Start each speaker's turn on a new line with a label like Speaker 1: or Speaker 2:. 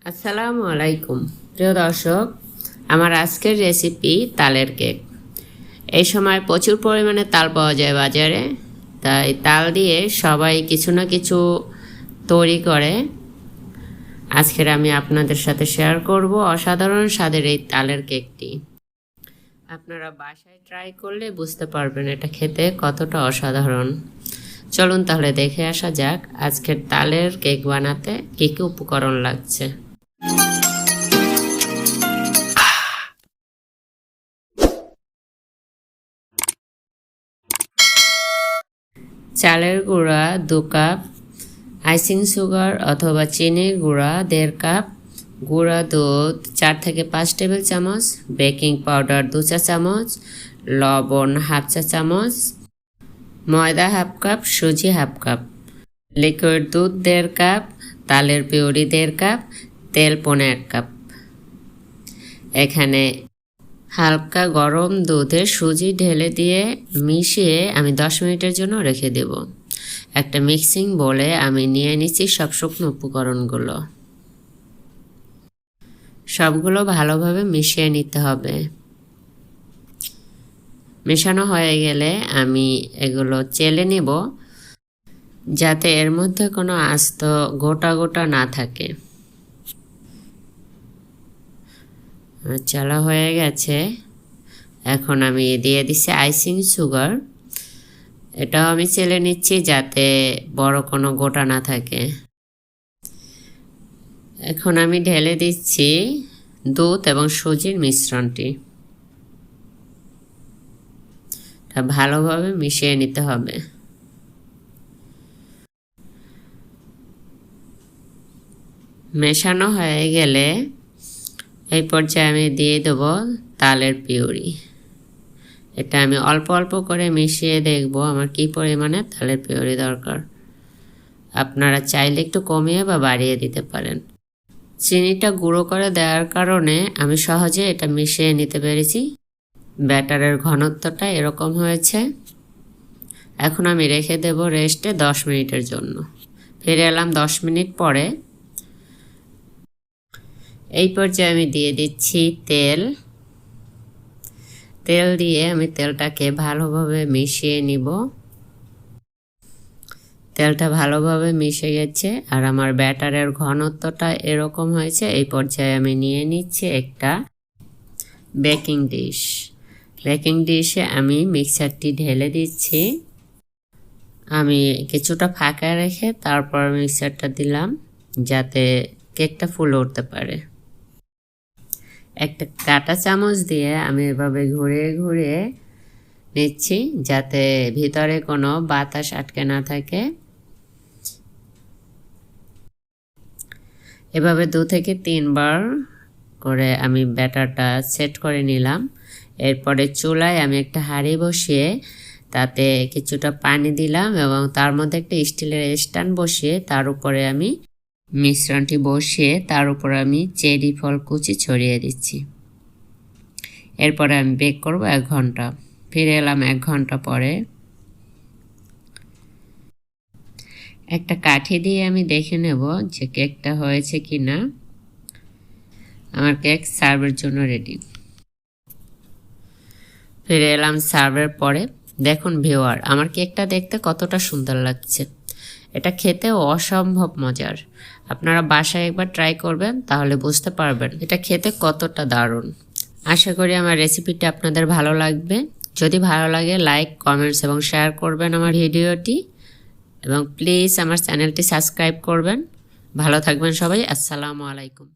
Speaker 1: আসসালামু আলাইকুম প্রিয় দর্শক, আমার আজকের রেসিপি তালের কেক। এই সময় প্রচুর পরিমাণে তাল পাওয়া যায় বাজারে, তাই তাল দিয়ে সবাই কিছু না কিছু তৈরি করে। আজকের আমি আপনাদের সাথে শেয়ার করব অসাধারণ স্বাদের এই তালের কেকটি। আপনারা বাসায় ট্রাই করলে বুঝতে পারবেন এটা খেতে কতটা অসাধারণ। চলুন তাহলে দেখে আসা যাক আজকের তালের কেক বানাতে কী কী উপকরণ লাগছে। চালের গুঁড়া 2 কাপ, আইসিং সুগার অথবা চিনির গুঁড়া 1.5 কাপ, গুঁড়া দুধ 4 থেকে 5 টেবিল চামচ, বেকিং পাউডার 2 চা চামচ, লবণ 1/2 চা চামচ, ময়দা 1/2 কাপ, সুজি 1/2 কাপ, লিকুইড দুধ 1.5 কাপ, তালের পিউরি 1.5 কাপ, তেল 1.5 কাপ। এখানে হালকা গরম দুধে সুজি ঢেলে দিয়ে মিশিয়ে আমি 10 মিনিটের জন্য রেখে দেব। একটা মিক্সিং বোলে আমি নিয়ে নিচ্ছি সব শুকনো উপকরণগুলো। সবগুলো ভালোভাবে মিশিয়ে নিতে হবে। মেশানো হয়ে গেলে আমি এগুলো চেলে নেব, যাতে এর মধ্যে কোনো আস্ত গোটা গোটা না থাকে। চালা হয়ে গেছে। এখন আমি দিয়ে দিচ্ছি আইসিং সুগার। এটাও আমি চেলে নিচ্ছি যাতে বড় কোনো গোটা না থাকে। এখন আমি ঢেলে দিচ্ছি দুধ এবং সুজির মিশ্রণটি। এটা ভালোভাবে মিশিয়ে নিতে হবে। মেশানো হয়ে গেলে এই পর্যায়ে আমি দিয়ে দেব তালের পিউরি। এটা আমি অল্প অল্প করে মিশিয়ে দেখব আমার কি পরিমাণে তালের পিউরি দরকার। আপনারা চাইলে একটু কমিয়ে বা বাড়িয়ে দিতে পারেন। চিনিটা গুঁড়ো করে দেওয়ার কারণে আমি সহজে এটা মিশিয়ে নিতে পেরেছি। ব্যাটারের ঘনত্বটা এরকম হয়েছে। এখন আমি রেখে দেব রেস্টে 10 মিনিটের জন্য। ফিরে এলাম 10 মিনিট পরে। এই পর্যায়ে আমি দিয়ে দিচ্ছি তেল দিয়ে আমি তেলটাকে ভালোভাবে মিশিয়ে নিব। তেলটা ভালোভাবে মিশে গেছে আর আমার ব্যাটারের ঘনত্বটা এরকম হয়েছে। এই পর্যায়ে আমি নিয়ে নিচ্ছি একটা বেকিং ডিশ। বেকিং ডিশে আমি মিক্সারটি ঢেলে দিচ্ছি। আমি কিছুটা ফাঁকা রেখে তারপর মিক্সারটা দিলাম, যাতে কেকটা ফুলে উঠতে পারে। একটা কাঁটা চামচ দিয়ে আমি এভাবে ঘুরিয়ে ঘুরিয়ে নিচ্ছি, যাতে ভিতরে কোনো বাতাস আটকে না থাকে। এভাবে 2 থেকে 3 বার করে আমি ব্যাটারটা সেট করে নিলাম। এরপরে চুলায় আমি একটা হাঁড়ি বসিয়ে তাতে কিছুটা পানি দিলাম এবং তার মধ্যে একটা স্টিলের স্ট্যান্ড বসিয়ে তার উপরে আমি মিশ্রণটি বসিয়ে তার উপর আমি চেরি ফল কুচি ছড়িয়ে দিচ্ছি। এরপরে আমি বেক করব 1 ঘন্টা। ফিরে এলাম 1 ঘন্টা পরে। একটা কাঠি দিয়ে আমি দেখে নেব যে কেকটা হয়েছে কি না। আমার কেক সার্ভের জন্য রেডি। ফিরে এলাম সার্ভের পরে। দেখুন ভিউয়ার, আমার কেকটা দেখতে কতটা সুন্দর লাগছে। এটা খেতেও অসম্ভব মজার। আপনারা বাসায় একবার ট্রাই করবেন, তাহলে বুঝতে পারবেন এটা খেতে কতটা দারুণ। আশা করি আমার রেসিপিটা আপনাদের ভালো লাগবে। যদি ভালো লাগে লাইক, কমেন্টস এবং শেয়ার করবেন আমার ভিডিওটি, এবং প্লিজ আমার চ্যানেলটি সাবস্ক্রাইব করবেন। ভালো থাকবেন সবাই। আসসালামু আলাইকুম।